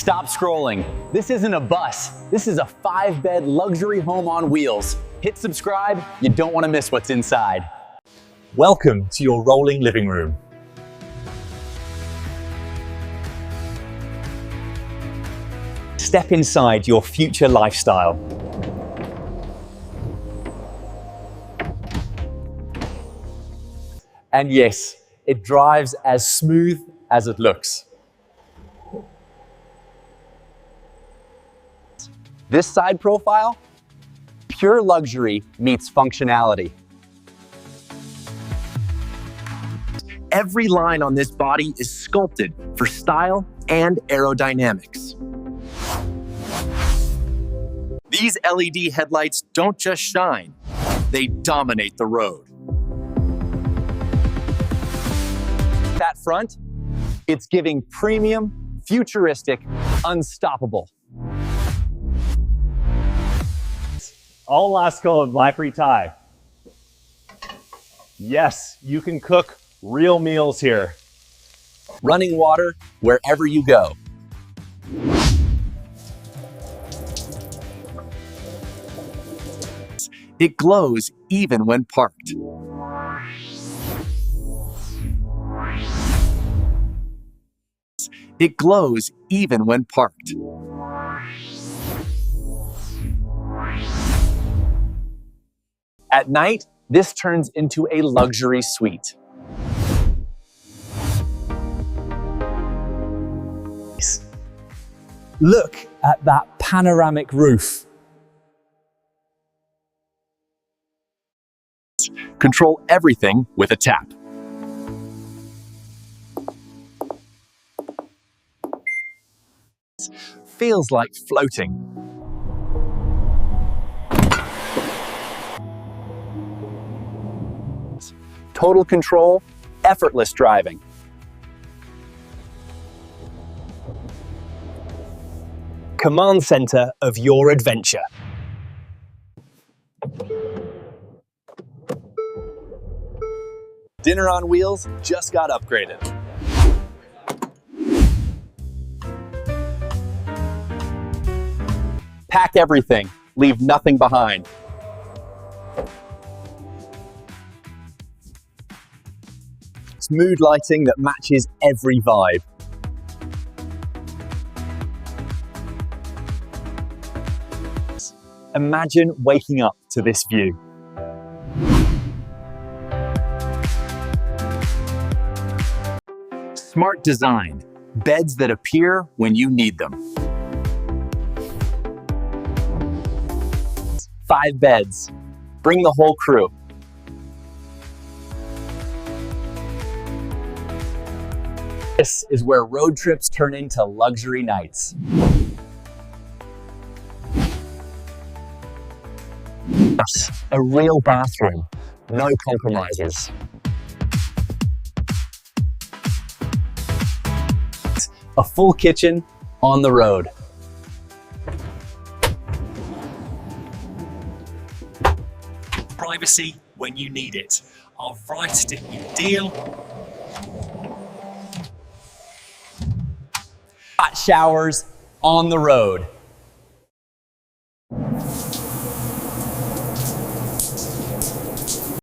Stop scrolling. This isn't a bus. This is a 5-bed luxury home on wheels. Hit subscribe. You don't want to miss what's inside. Welcome to your rolling living room. Step inside your future lifestyle. And yes, it drives as smooth as it looks. This side profile, pure luxury meets functionality. Every line on this body is sculpted for style and aerodynamics. These LED headlights don't just shine, they dominate the road. That front, it's giving premium, futuristic, unstoppable. All last call of my free tie. Yes, you can cook real meals here. Running water wherever you go. It glows even when parked. It glows even when parked. At night, this turns into a luxury suite. Look at that panoramic roof. Control everything with a tap. Feels like floating. Total control, effortless driving. Command center of your adventure. Dinner on wheels just got upgraded. Pack everything, leave nothing behind. Smooth lighting that matches every vibe. Imagine waking up to this view. Smart design, beds that appear when you need them. 5 beds, bring the whole crew. This is where road trips turn into luxury nights. A real bathroom, no compromises. A full kitchen on the road. Privacy when you need it. Our right stick you deal. Hot showers on the road.